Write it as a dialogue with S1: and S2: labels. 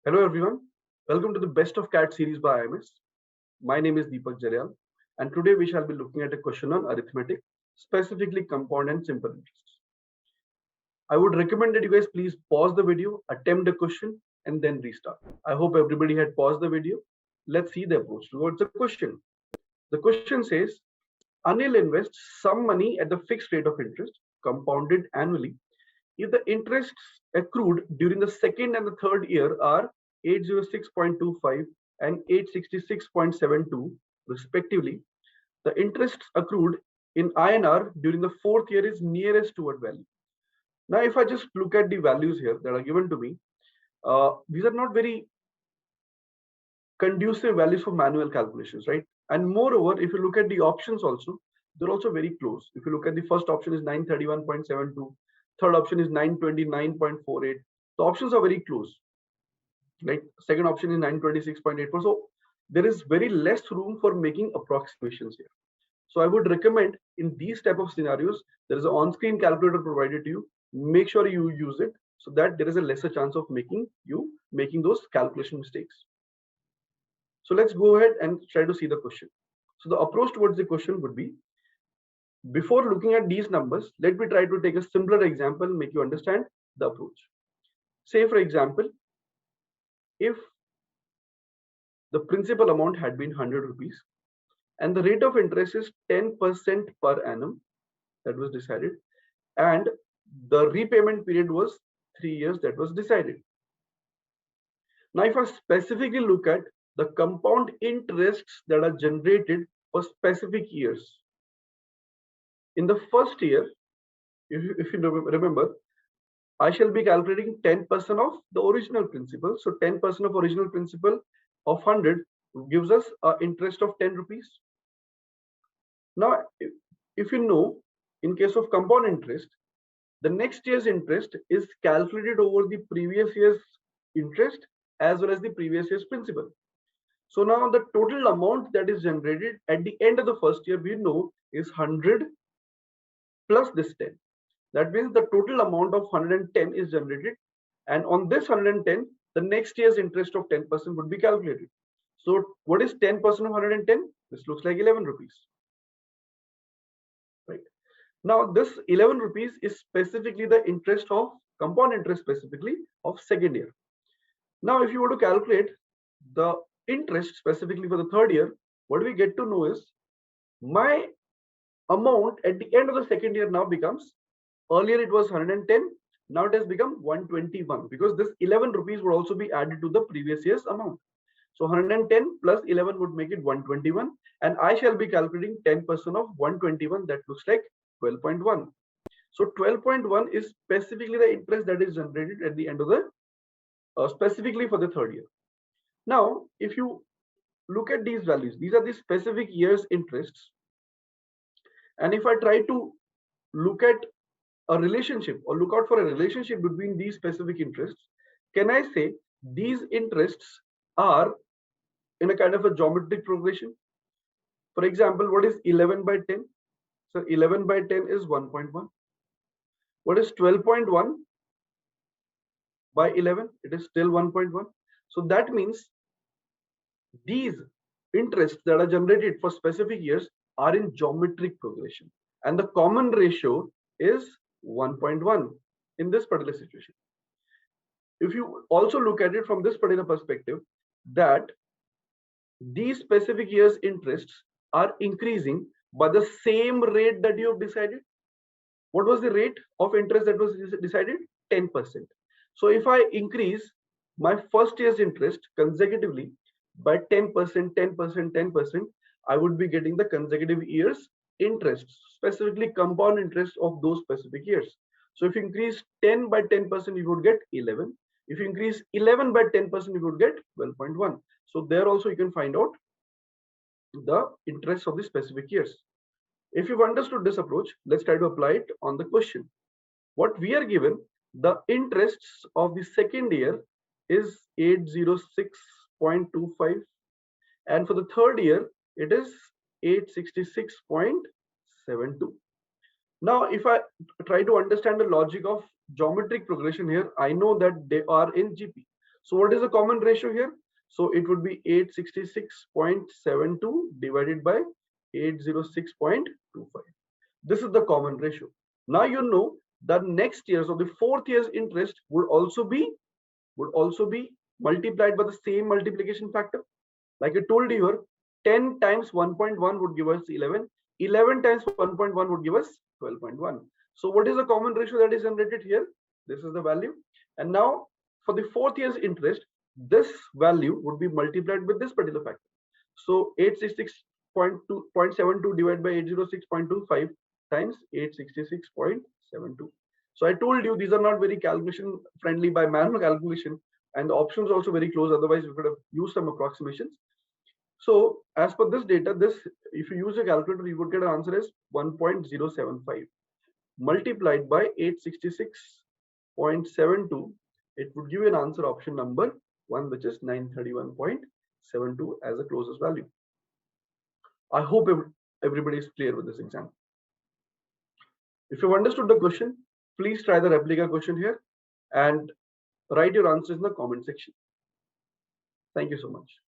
S1: Hello everyone, welcome to the Best of CAT series by IMS. My name is Deepak Jaryal, and today we shall be looking at a question on arithmetic, specifically compound and simple interest. I would recommend that you guys please pause the video, attempt the question, and then restart. I hope everybody had paused the video. Let's see the approach towards the question. The question says, Anil invests some money at the fixed rate of interest, compounded annually. If the interests accrued during the second and the third year are 806.25 and 866.72 respectively, the interests accrued in INR during the fourth year is nearest toward value. Now, if I just look at the values here that are given to me, these are not very conducive values for manual calculations, right? And moreover, if you look at the options also, they're also very close. If you look at the first option is 931.72, third option is 929.48. The options are very close. Right? Second option is 926.84. So there is very less room for making approximations here. So I would recommend in these type of scenarios, there is an on-screen calculator provided to you. Make sure you use it so that there is a lesser chance of making those calculation mistakes. So let's go ahead and try to see the question. So the approach towards the question would be, before looking at these numbers, let me try to take a simpler example, make you understand the approach. Say for example, if the principal amount had been 100 rupees and the rate of interest is 10% per annum, that was decided, and the repayment period was 3 years, that was decided. Now, if I specifically look at the compound interests that are generated for specific years, in the first year, if you remember, I shall be calculating 10% of the original principal. So 10% of original principal of 100 gives us an interest of 10 rupees. Now, if you know, in case of compound interest, the next year's interest is calculated over the previous year's interest as well as the previous year's principal. So now the total amount that is generated at the end of the first year, we know, is 100 plus this 10. That means the total amount of 110 is generated, and on this 110, the next year's interest of 10% would be calculated. So what is 10% of 110? This looks like 11 rupees. Right. Now this 11 rupees is specifically the interest of compound interest specifically of second year. Now if you were to calculate the interest specifically for the third year, what we get to know is my amount at the end of the second year now becomes, earlier it was 110, now it has become 121 because this 11 rupees would also be added to the previous year's amount. So 110 plus 11 would make it 121, and I shall be calculating 10% of 121, that looks like 12.1. So 12.1 is specifically the interest that is generated at the end of the specifically for the third year. Now if you look at these values, these are the specific year's interests, and if I try to look at a relationship or look out for a relationship between these specific interests, can I say these interests are in a kind of a geometric progression? For example, what is 11 by 10? So 11 by 10 is 1.1. What is 12.1 by 11? It is still 1.1. So that means these interests that are generated for specific years are in geometric progression, and the common ratio is 1.1 in this particular situation. If you also look at it from this particular perspective, that these specific years interests are increasing by the same rate that you have decided. What was the rate of interest that was decided? 10%. So if I increase my first year's interest consecutively by 10%, 10%, 10%, I would be getting the consecutive years interest, specifically compound interest of those specific years. So if you increase 10 by 10%, you would get 11. If you increase 11 by 10%, you would get 12.1. So there also you can find out the interest of the specific years. If you've understood this approach, let's try to apply it on the question. What we are given, the interests of the second year is 806.25, and for the third year it is 866.72. Now if I try to understand the logic of geometric progression here, I know that they are in GP. So what is the common ratio here? So it would be 866.72 divided by 806.25. This is the common ratio. Now you know that next year, so the fourth year's interest would also be multiplied by the same multiplication factor. Like I told you here, 10 times 1.1 would give us 11. 11 times 1.1 would give us 12.1. So what is the common ratio that is generated here? This is the value. And now for the fourth year's interest, this value would be multiplied with this particular factor. So 866.72 divided by 806.25 times 866.72. So I told you these are not very calculation friendly by manual calculation, and the options are also very close. Otherwise, we could have used some approximations. So as per this data, if you use a calculator, you would get an answer as 1.075 multiplied by 866.72. It would give you an answer option number 1, which is 931.72 as the closest value. I hope everybody is clear with this example. If you've understood the question, please try the replica question here and write your answers in the comment section. Thank you so much.